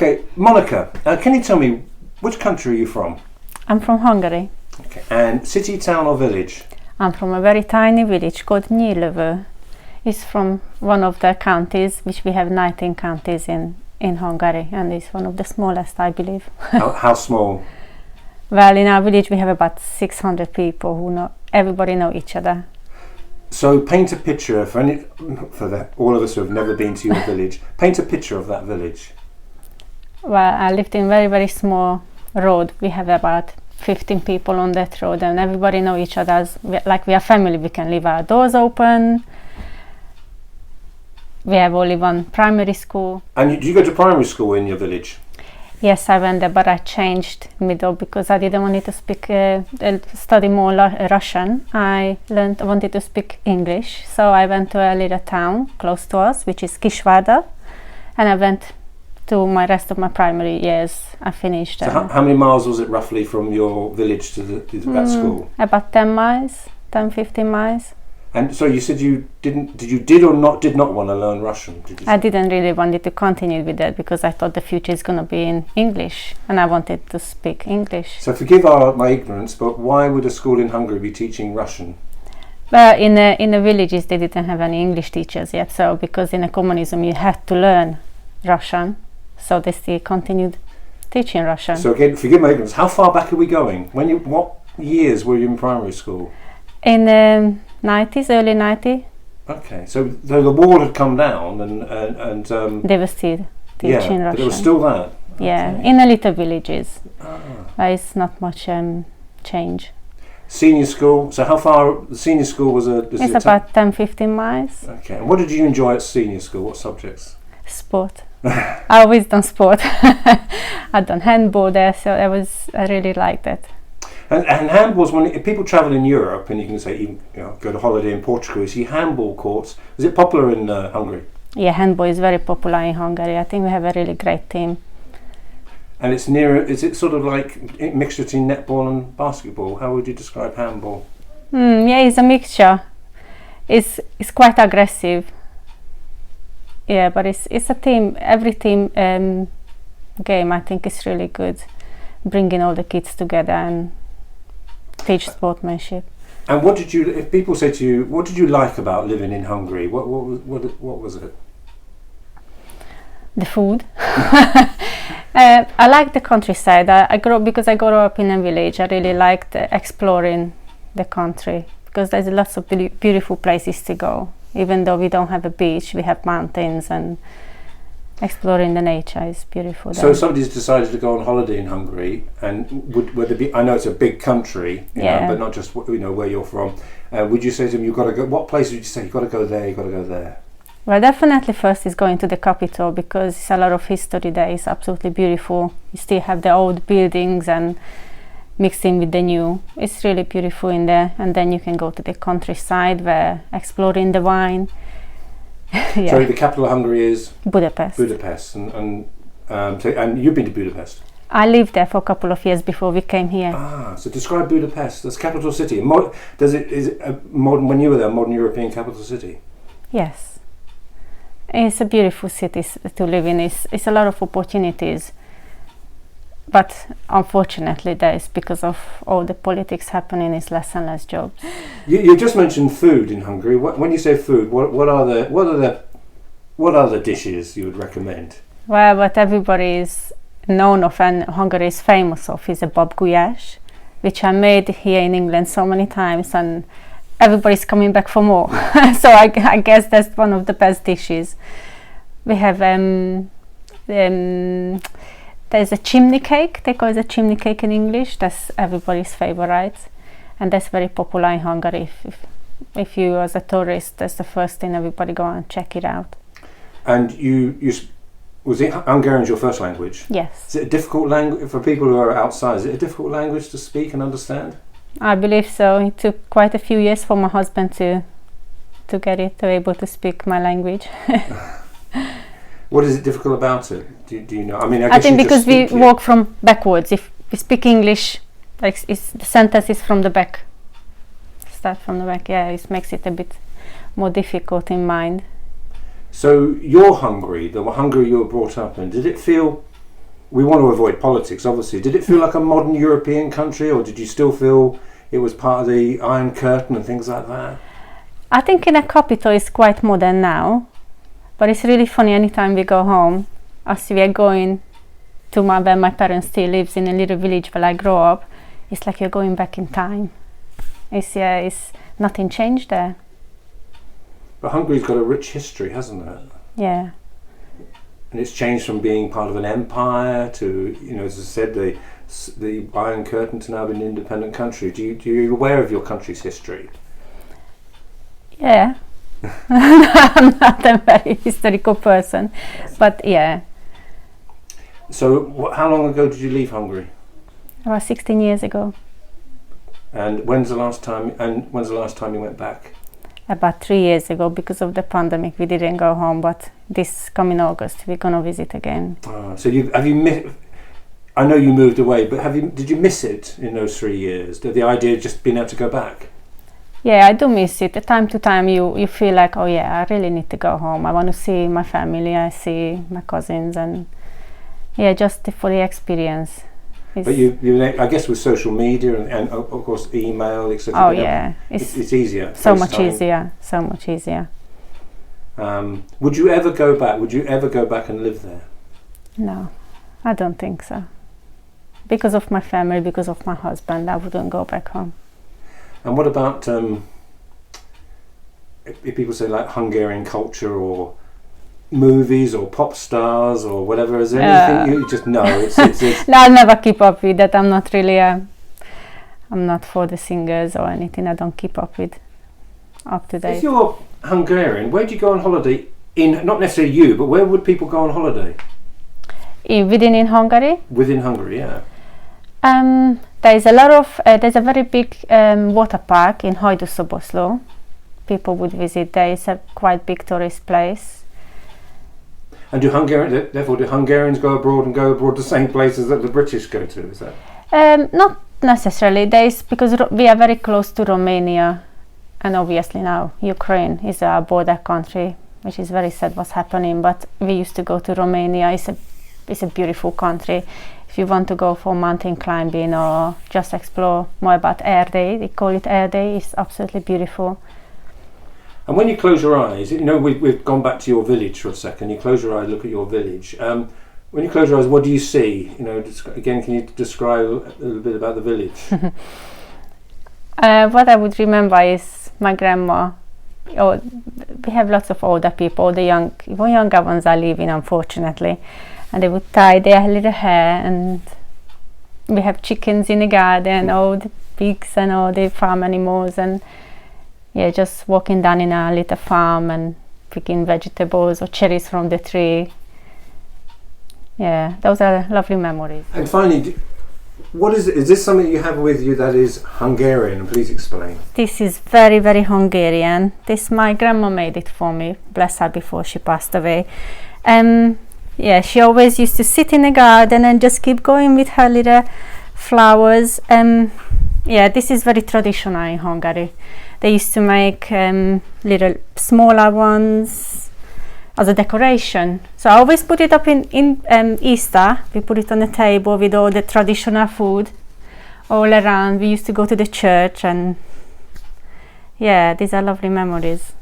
Okay, Monika, can you tell me which country are you from? I'm from Hungary. Okay, and city, town, or village? I'm from a very tiny village called Nyílövő. It's from one of the counties, which we have 19 counties in Hungary, and it's one of the smallest, I believe. How small? Well, in our village we have about 600 people everybody know each other. So paint a picture all of us who have never been to your village. Paint a picture of that village. Well, I lived in very, very small road. We have about 15 people on that road, and everybody know each other. Like we are family, we can leave our doors open. We have only one primary school. And do you go to primary school in your village? Yes, I went there, but I changed middle because I didn't want to study more Russian. I wanted to speak English, so I went to a little town close to us, which is Kisvárda, and I went to my rest of my primary years. I finished. So how many miles was it roughly from your village to that school? About 10 miles, 15 miles. And so you said did you not want to learn Russian? I didn't really want to continue with that because I thought the future is going to be in English, and I wanted to speak English. So forgive my ignorance, but why would a school in Hungary be teaching Russian? Well, in the villages they didn't have any English teachers yet, so because in the communism you had to learn Russian, so they still continued teaching Russian. So again, forgive my ignorance, how far back are we going? What years were you in primary school? In the 90s, early 90s. Okay, so the wall had come down and they were still teaching Russian. But there was still that. Yeah, okay. In the little villages. It's not much change. Senior school, so how far, the senior school was it's about 10-15 miles. Okay, and what did you enjoy at senior school? What subjects? Sport. I always done sport. I'd done handball there, so I really liked it. And handball's if people travel in Europe, and you can say go to holiday in Portugal, you see handball courts. Is it popular in Hungary? Yeah, handball is very popular in Hungary. I think we have a really great team. And it's is it sort of like a mixture between netball and basketball? How would you describe handball? Yeah, it's a mixture. It's quite aggressive. Yeah, but it's a team. Every team game, I think, is really good. Bringing all the kids together and teach sportsmanship. And if people say to you, what did you like about living in Hungary? What was it? The food. I like the countryside. Because I grew up in a village. I really liked exploring the country because there's lots of beautiful places to go. Even though we don't have a beach, we have mountains, and exploring the nature is beautiful. So somebody's decided to go on holiday in Hungary, and I know it's a big country, but not just where you're from. Would you say to them, you've got to go? What place would you say you've got to go there? You've got to go there. Well, definitely first is going to the capital because it's a lot of history there. It's absolutely beautiful. You still have the old buildings and mixing with the new. It's really beautiful in there. And then you can go to the countryside where exploring the wine. Yeah. So the capital of Hungary is Budapest. Budapest, and you've been to Budapest. I lived there for a couple of years before we came here. So describe Budapest. That's capital city. Is it a modern? When you were there, modern European capital city? Yes, it's a beautiful city to live in. It's a lot of opportunities, but unfortunately, because of all the politics happening, it's less and less jobs. You just mentioned food in Hungary. When you say food, what are the dishes you would recommend? Well, what everybody is known of and Hungary is famous of is a babgulyás, which I made here in England so many times, and everybody's coming back for more. So I guess that's one of the best dishes. We have there's a chimney cake. They call it a chimney cake in English. That's everybody's favorite, and that's very popular in Hungary. If you as a tourist, that's the first thing everybody go and check it out. And was it Hungarian your first language? Yes. Is it a difficult language for people who are outside? Is it a difficult language to speak and understand? I believe so. It took quite a few years for my husband to get able to speak my language. What is it difficult about it? Do you know? I mean, I think because we walk from backwards. If we speak English, the sentence is from the back. Start from the back. Yeah, it makes it a bit more difficult in mind. So your Hungary, the Hungary you were brought up in, did it feel we want to avoid politics, obviously. Did it feel like a modern European country, or did you still feel it was part of the Iron Curtain and things like that? I think in a capital it's quite modern now, but it's really funny anytime we go home, as we are going to where my parents still lives in a little village where I grew up, it's like you're going back in time. It's nothing changed there. But Hungary's got a rich history, hasn't it? Yeah. And it's changed from being part of an empire to, as I said, the Iron Curtain to now being an independent country. Do you aware of your country's history? Yeah. I'm not a very historical person, but yeah. So how long ago did you leave Hungary? About 16 years ago. And when's the last time you went back? About 3 years ago. Because of the pandemic we didn't go home, but this coming August we're gonna visit again. So have you missed? I know you moved away, but did you miss it in those 3 years? The idea of just being able to go back? Yeah, I do miss it. Time to time you feel like, oh yeah, I really need to go home. I want to see my family, I see my cousins, and yeah, just for the experience. But I guess with social media and of course email, etc. Oh yeah, it's easier. So much easier. So much easier. Would you ever go back? Would you ever go back and live there? No, I don't think so. Because of my family, because of my husband, I wouldn't go back home. And what about if people say like Hungarian culture or movies or pop stars or whatever? Is there anything you just know? It's No, I never keep up with that. I'm not really I'm not for the singers or anything. I don't keep up to date. If you're Hungarian, where do you go on holiday? Not necessarily you, but where would people go on holiday? Within Hungary? Within Hungary, yeah. There's a lot of there's a very big water park in Hajdú-Szoboszló. People would visit there. It's a quite big tourist place. And do Hungarians go abroad the same places that the British go to? Is that? Not necessarily. Because we are very close to Romania, and obviously now Ukraine is our border country, which is very sad what's happening. But we used to go to Romania. It's a beautiful country. If you want to go for mountain climbing or just explore more about Erdély, they call it Erdély, it's absolutely beautiful. And when you close your eyes, we've gone back to your village for a second. You close your eyes, look at your village. When you close your eyes, what do you see? Again, can you describe a little bit about the village? What I would remember is my grandma. We have lots of older people. The younger ones are leaving, unfortunately. And they would tie their little hair, and we have chickens in the garden, all the pigs and all the farm animals, and yeah, just walking down in our little farm and picking vegetables or cherries from the tree. Yeah, those are lovely memories. And finally, what is it? Is this something you have with you that is Hungarian? Please explain. This is very, very Hungarian. My grandma made it for me, bless her, before she passed away. Yeah, she always used to sit in the garden and just keep going with her little flowers. Yeah, this is very traditional in Hungary. They used to make little smaller ones as a decoration. So I always put it up in Easter. We put it on the table with all the traditional food all around. We used to go to the church, and yeah, these are lovely memories.